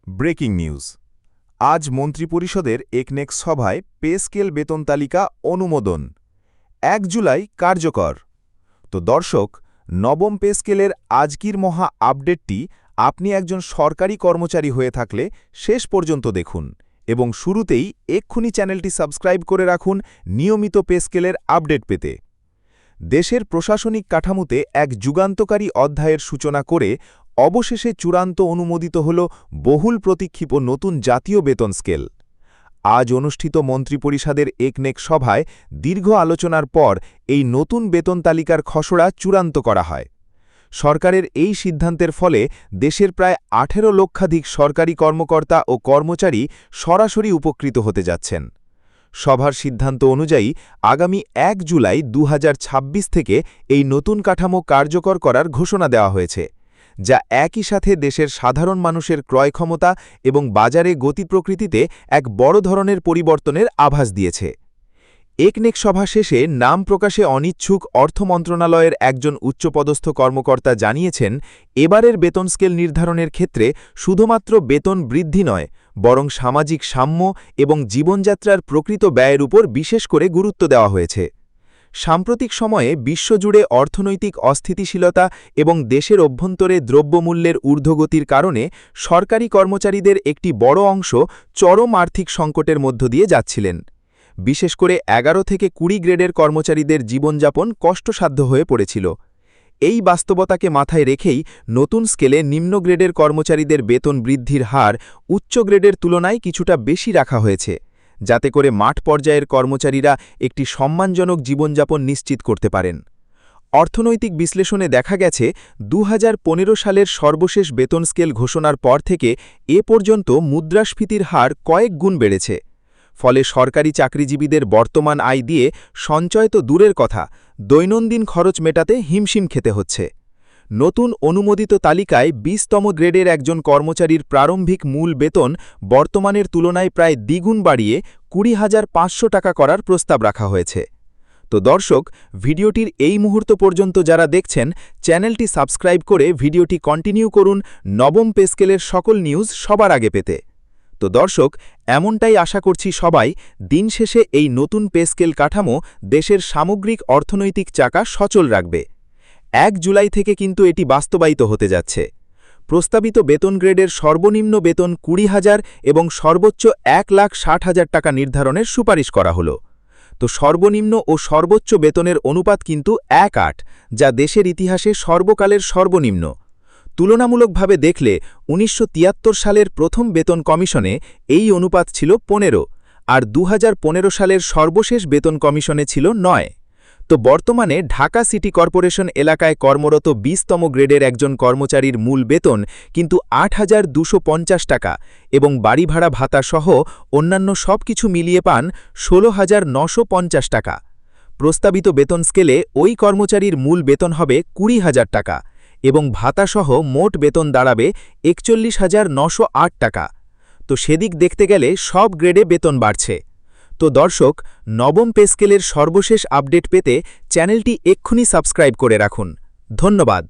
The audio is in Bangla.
Breaking news. আজ মন্ত্রিপরিষদের একনেক সভায় পে স্কেল বেতন তালিকা অনুমোদন। ১ জুলাই কার্যকর। তো দর্শক, নবম পে স্কেলের আজকের মহা আপডেটটি আপনি একজন সরকারি কর্মচারী হয়ে থাকলে শেষ পর্যন্ত দেখুন এবং শুরুতেই এক্ষুনি চ্যানেলটি সাবস্ক্রাইব করে রাখুন নিয়মিত পে স্কেলের আপডেট পেতে। দেশের প্রশাসনিক কাঠামোতে এক যুগান্তকারী অধ্যায়ের সূচনা করে অবশেষে চূড়ান্ত অনুমোদিত হল বহুল প্রতীক্ষিত নতুন জাতীয় বেতন স্কেল। আজ অনুষ্ঠিত মন্ত্রিপরিষদের একনেক সভায় দীর্ঘ আলোচনার পর এই নতুন বেতন তালিকার খসড়া চূড়ান্ত করা হয়। সরকারের এই সিদ্ধান্তের ফলে দেশের প্রায় ১৮ লক্ষাধিক সরকারি কর্মকর্তা ও কর্মচারী সরাসরি উপকৃত হতে যাচ্ছেন। সভার সিদ্ধান্ত অনুযায়ী আগামী ১ জুলাই ২০২৬ থেকে এই নতুন কাঠামো কার্যকর করার ঘোষণা দেওয়া হয়েছে, যা একই সাথে দেশের সাধারণ মানুষের ক্রয় ক্ষমতা এবং বাজারে গতি প্রকৃতিতে এক বড় ধরনের পরিবর্তনের আভাস দিয়েছে। একনেক সভা শেষে নাম প্রকাশে অনিচ্ছুক অর্থ মন্ত্রণালয়ের একজন উচ্চপদস্থ কর্মকর্তা জানিয়েছেন, এবারের বেতন স্কেল নির্ধারণের ক্ষেত্রে শুধুমাত্র বেতন বৃদ্ধি নয়, বরং সামাজিক সাম্য এবং জীবনযাত্রার প্রকৃত ব্যয়ের উপর বিশেষ করে গুরুত্ব দেওয়া হয়েছে। সাম্প্রতিক সময়ে বিশ্বজুড়ে অর্থনৈতিক অস্থিতিশীলতা এবং দেশের অভ্যন্তরে দ্রব্যমূল্যের ঊর্ধ্বগতির কারণে সরকারি কর্মচারীদের একটি বড় অংশ চরম আর্থিক সংকটের মধ্য দিয়ে যাচ্ছিলেন। বিশেষ করে ১১ থেকে ২০ গ্রেডের কর্মচারীদের জীবনযাপন কষ্টসাধ্য হয়ে পড়েছিল। এই বাস্তবতাকে মাথায় রেখেই নতুন স্কেলে নিম্ন গ্রেডের কর্মচারীদের বেতন বৃদ্ধির হার উচ্চ গ্রেডের তুলনায় কিছুটা বেশি রাখা হয়েছে, যাতে করে মাঠ পর্যায়ের কর্মচারীরা একটি সম্মানজনক জীবনযাপন নিশ্চিত করতে পারেন। অর্থনৈতিক বিশ্লেষণে দেখা গেছে ২০১৫ সালের সর্বশেষ বেতন স্কেল ঘোষণার পর থেকে এ পর্যন্ত মুদ্রাস্ফীতির হার কয়েক গুণ বেড়েছে। ফলে সরকারি চাকরিজীবীদের বর্তমান আয় দিয়ে সঞ্চয় তো দূরের কথা, দৈনন্দিন খরচ মেটাতে হিমশিম খেতে হচ্ছে। নতুন অনুমোদিত তালিকায় ২০তম গ্রেডের একজন কর্মচারীর প্রারম্ভিক মূল বেতন বর্তমানের তুলনায় প্রায় দ্বিগুণ বাড়িয়ে ২০,৫০০ টাকা করার প্রস্তাব রাখা হয়েছে। তো দর্শক, ভিডিওটির এই মুহূর্ত পর্যন্ত যারা দেখছেন, চ্যানেলটি সাবস্ক্রাইব করে ভিডিওটি কন্টিনিউ করুন নবম পে স্কেলের সকল নিউজ সবার আগে পেতে। তো দর্শক, এমনটাই আশা করছি সবাই। দিন শেষে এই নতুন পে স্কেল কাঠামো দেশের সামগ্রিক অর্থনৈতিক চাকা সচল রাখবে। ১ জুলাই থেকে কিন্তু এটি বাস্তবায়িত হতে যাচ্ছে। প্রস্তাবিত বেতন গ্রেডের সর্বনিম্ন বেতন ২০,০০০ এবং সর্বোচ্চ ১,৬০,০০০ টাকা নির্ধারণের সুপারিশ করা হলো। তো সর্বনিম্ন ও সর্বোচ্চ বেতনের অনুপাত কিন্তু ১:৮, যা দেশের ইতিহাসে সর্বকালের সর্বনিম্ন। তুলনামূলকভাবে দেখলে ১৯৭৩ সালের প্রথম বেতন কমিশনে এই অনুপাত ছিল ১৫, আর ২০১৫ সালের সর্বশেষ বেতন কমিশনে ছিল ৯। তো বর্তমানে ঢাকা সিটি কর্পোরেশন এলাকায় কর্মরত ২০তম গ্রেডের একজন কর্মচারীর মূল বেতন কিন্তু ৮,২৫০ টাকা এবং বাড়ি ভাড়া ভাতা সহ অন্যান্য সব কিছু মিলিয়ে পান ১৬,৯৫০ টাকা। প্রস্তাবিত বেতন স্কেলে ওই কর্মচারীর মূল বেতন হবে ২০,০০০ টাকা এবং ভাতাসহ মোট বেতন দাঁড়াবে ৪১,৯০৮ টাকা। তো সেদিক দেখতে গেলে সব গ্রেডে বেতন বাড়ছে। তো দর্শক, নবম পে স্কেলের সর্বশেষ আপডেট পেতে চ্যানেলটি এক্ষুনি সাবস্ক্রাইব করে রাখুন। ধন্যবাদ।